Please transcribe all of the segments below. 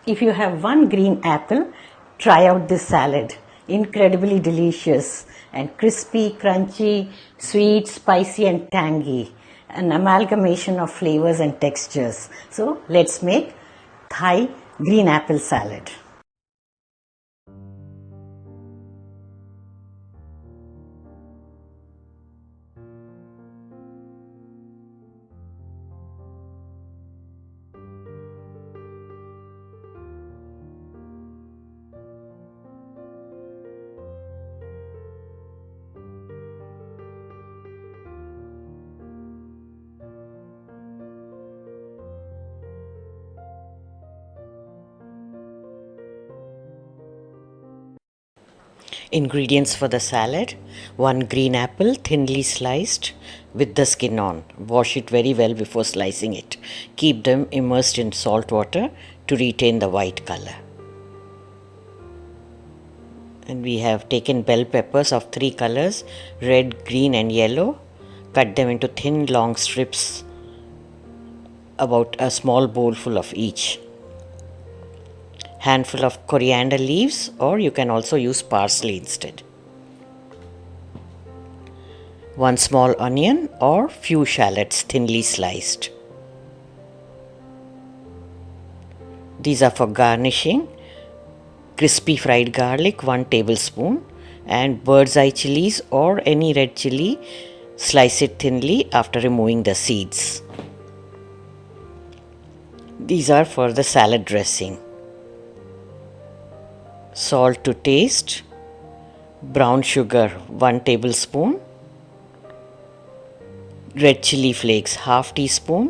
If you have one green apple, try out this salad. Incredibly delicious and crispy, crunchy, sweet, spicy and tangy. An amalgamation of flavors and textures. So let's make Thai green apple salad. Ingredients for the salad: 1 green apple thinly sliced with the skin on. Wash it very well before slicing it. Keep them immersed in salt water to retain the white color. And we have taken bell peppers of 3 colors, red, green and yellow. Cut them into thin long strips, about a small bowl full of each. Handful of coriander leaves, or you can also use parsley instead. 1 small onion or few shallots thinly sliced. These are for garnishing: crispy fried garlic 1 tablespoon and bird's eye chilies or any red chili. Slice it thinly after removing the seeds. These are for the salad dressing. Salt to taste, brown sugar 1 tablespoon, red chili flakes half teaspoon,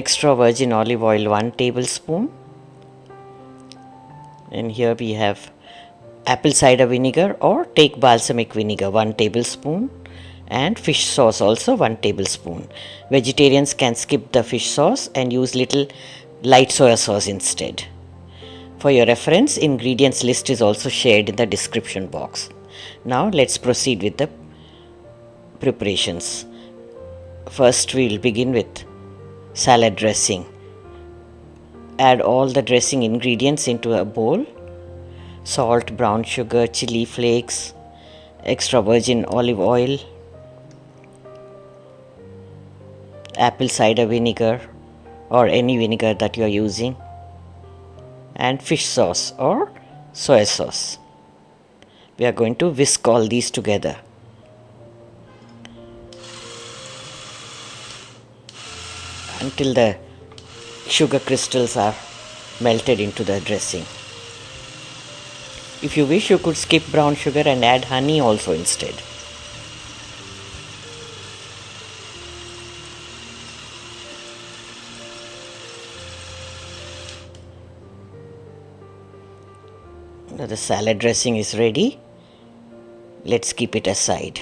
extra virgin olive oil 1 tablespoon, and here we have apple cider vinegar or take balsamic vinegar 1 tablespoon, and fish sauce also 1 tablespoon. Vegetarians can skip the fish sauce and use little light soya sauce instead. For your reference, ingredients list is also shared in the description box. Now let's proceed with the preparations. First we'll begin with salad dressing. Add all the dressing ingredients into a bowl. Salt, brown sugar, chili flakes, extra virgin olive oil, apple cider vinegar or any vinegar that you are using, and fish sauce or soy sauce. We are going to whisk all these together. Until the sugar crystals are melted into the dressing. If you wish, you could skip brown sugar and add honey also instead. Now the salad dressing is ready. Let's keep it aside.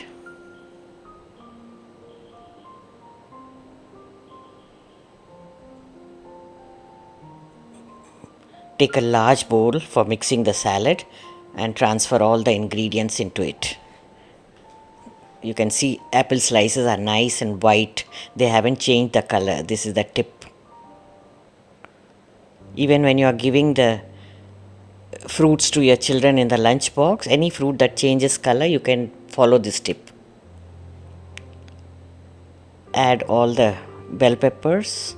Take a large bowl for mixing the salad and transfer all the ingredients into it. You can see apple slices are nice and white. They haven't changed the color. This is the tip. Even when you are giving the fruits to your children in the lunch box, any fruit that changes color, you can follow this tip. Add all the bell peppers,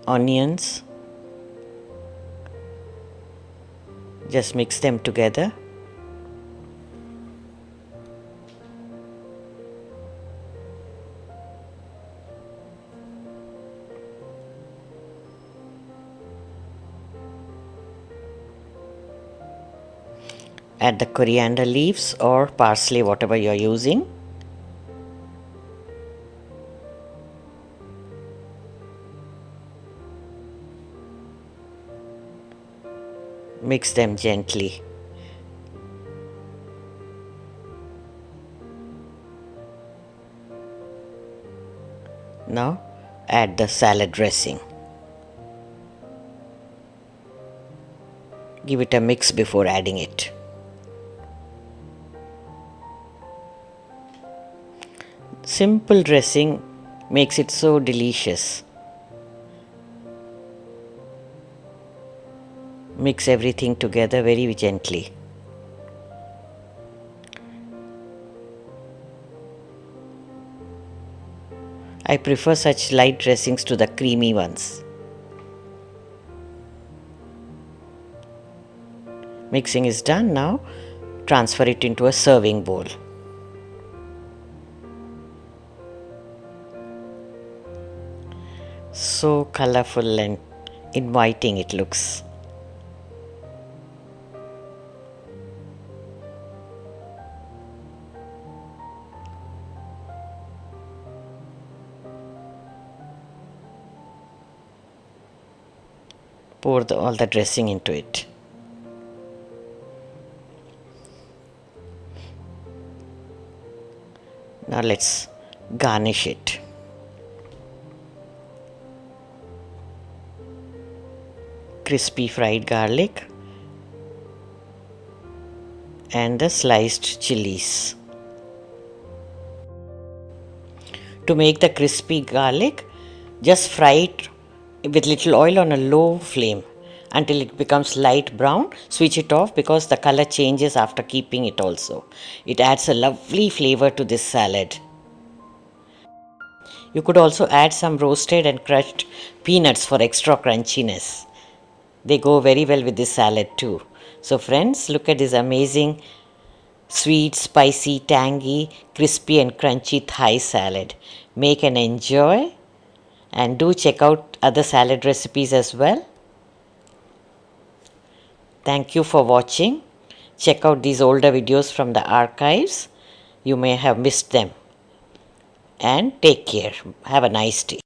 onions. Just mix them together. Add the coriander leaves or parsley, whatever you are using. Mix them gently. Now add the salad dressing. Give it a mix before adding it. Simple dressing makes it so delicious. Mix everything together very gently. I prefer such light dressings to the creamy ones. Mixing is done. Now transfer it into a serving bowl. So colorful and inviting it looks. Pour all the dressing into it. Now let's garnish it. Crispy fried garlic and the sliced chilies. To make the crispy garlic, just fry it with little oil on a low flame until it becomes light brown. Switch it off because the color changes after keeping it also. It adds a lovely flavor to this salad. You could also add some roasted and crushed peanuts for extra crunchiness. They go very well with this salad too. So friends, look at this amazing sweet, spicy, tangy, crispy and crunchy Thai salad. Make and enjoy, and do check out other salad recipes as well. Thank you for watching. Check out these older videos from the archives. You may have missed them. And take care. Have a nice day.